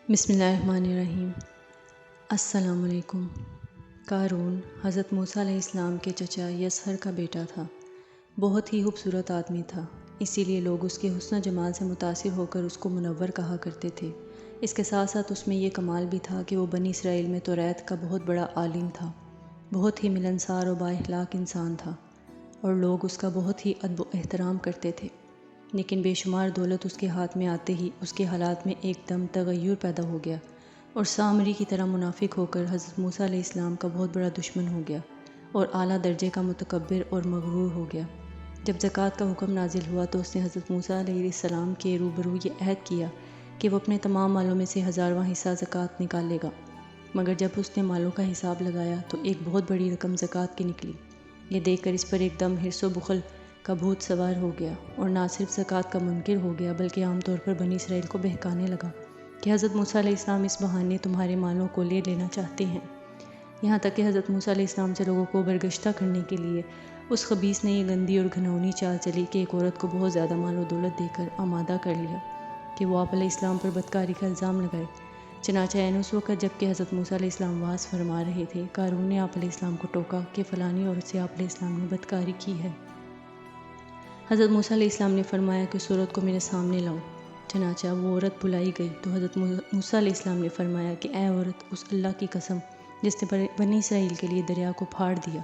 بسم اللہ الرحمن الرحیم۔ السلام علیکم۔ قارون حضرت موسیٰ علیہ السلام کے چچا یسہر کا بیٹا تھا۔ بہت ہی خوبصورت آدمی تھا، اسی لیے لوگ اس کے حسن و جمال سے متاثر ہو کر اس کو منور کہا کرتے تھے۔ اس کے ساتھ ساتھ اس میں یہ کمال بھی تھا کہ وہ بنی اسرائیل میں توریت کا بہت بڑا عالم تھا، بہت ہی ملنسار و با اخلاق انسان تھا، اور لوگ اس کا بہت ہی ادب و احترام کرتے تھے۔ لیکن بے شمار دولت اس کے ہاتھ میں آتے ہی اس کے حالات میں ایک دم تغیر پیدا ہو گیا، اور سامری کی طرح منافق ہو کر حضرت موسیٰ علیہ السلام کا بہت بڑا دشمن ہو گیا، اور اعلیٰ درجے کا متکبر اور مغرور ہو گیا۔ جب زکوٰۃ کا حکم نازل ہوا تو اس نے حضرت موسیٰ علیہ السلام کے روبرو یہ عہد کیا کہ وہ اپنے تمام مالوں میں سے 1000واں حصہ زکوٰۃ نکالے گا، مگر جب اس نے مالوں کا حساب لگایا تو ایک بہت بڑی رقم زکوٰۃ کی نکلی۔ یہ دیکھ کر اس پر ایک دم حرص و بخل کا بھوت سوار ہو گیا، اور نہ صرف زکوٰۃ کا منکر ہو گیا بلکہ عام طور پر بنی اسرائیل کو بہکانے لگا کہ حضرت موسیٰ علیہ السلام اس بہانے تمہارے مالوں کو لے لینا چاہتے ہیں۔ یہاں تک کہ حضرت موسیٰ علیہ السلام سے لوگوں کو برگشتہ کرنے کے لیے اس خبیث نے یہ گندی اور گھناؤنی چال چلی کہ ایک عورت کو بہت زیادہ مال و دولت دے کر آمادہ کر لیا کہ وہ آپ علیہ السلام پر بدکاری کا الزام لگائے۔ چنانچہ اس وقت جب کہ حضرت موسیٰ علیہ السلام وعظ فرما رہے تھے، قارون نے آپ علیہ السلام کو ٹوکا کہ فلانی عورت سے آپ علیہ السلام نے بدکاری کی ہے۔ حضرت موسیٰ علیہ السلام نے فرمایا کہ اس عورت کو میرے سامنے لاؤ۔ چنانچہ وہ عورت بلائی گئی تو حضرت موسیٰ علیہ السلام نے فرمایا کہ اے عورت، اس اللہ کی قسم جس نے بنی اسرائیل کے لیے دریا کو پھاڑ دیا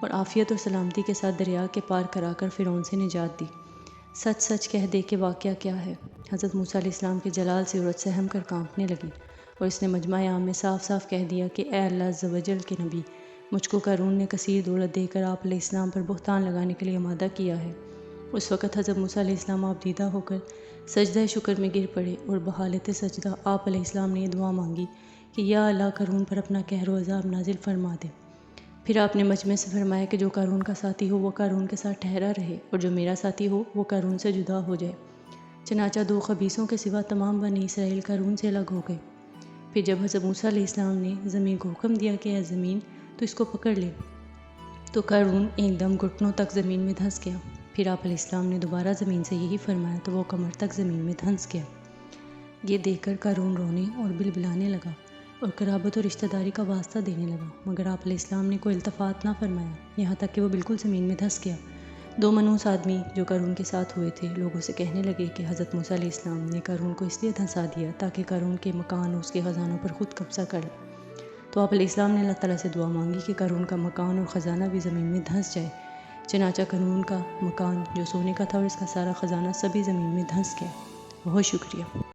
اور عافیت اور سلامتی کے ساتھ دریا کے پار کرا کر فرعون سے نجات دی، سچ سچ کہہ دے کہ واقعہ کیا ہے۔ حضرت موسیٰ علیہ السلام کے جلال سے عورت سہم کر کانپنے لگی، اور اس نے مجمع عام میں صاف صاف کہہ دیا کہ اے اللہ عز و جل کے نبی، مجھ کو قارون نے کثیر دولت دے کر آپ علیہ السلام پر بہتان لگانے کے لیے آمادہ کیا ہے۔ اس وقت حضرت موسیٰ علیہ السلام آپ دیدہ ہو کر سجدہ شکر میں گر پڑے، اور بحالت سجدہ آپ علیہ السلام نے یہ دعا مانگی کہ یا اللہ، قارون پر اپنا قہر و عذاب نازل فرما دے۔ پھر آپ نے مجمع سے فرمایا کہ جو قارون کا ساتھی ہو وہ قارون کے ساتھ ٹھہرا رہے، اور جو میرا ساتھی ہو وہ قارون سے جدا ہو جائے۔ چنانچہ 2 خبیثوں کے سوا تمام بنی اسرائیل قارون سے الگ ہو گئے۔ پھر جب حضرت موسیٰ علیہ السلام نے زمین کو حکم دیا کہ اے زمین تو اس کو پکڑ لے، تو قارون ایک دم گھٹنوں تک زمین میں دھنس گیا۔ پھر آپ علیہ السلام نے دوبارہ زمین سے یہی فرمایا تو وہ کمر تک زمین میں دھنس گیا۔ یہ دیکھ کر قارون رونے اور بلبلانے لگا اور قرابت اور رشتہ داری کا واسطہ دینے لگا، مگر آپ علیہ السلام نے کوئی التفات نہ فرمایا، یہاں تک کہ وہ بالکل زمین میں دھنس گیا۔ 2 منحوس آدمی جو قارون کے ساتھ ہوئے تھے لوگوں سے کہنے لگے کہ حضرت موسیٰ علیہ السلام نے قارون کو اس لیے دھنسا دیا تاکہ قارون کے مکان اور اس کے خزانوں پر خود قبضہ کر لے۔ تو آپ علیہ السلام نے اللہ تعالیٰ سے دعا مانگی کہ قارون کا مکان اور خزانہ بھی زمین میں دھنس جائے۔ چنانچہ قارون کا مکان جو سونے کا تھا اور اس کا سارا خزانہ سبھی زمین میں دھنس گیا۔ بہت شکریہ۔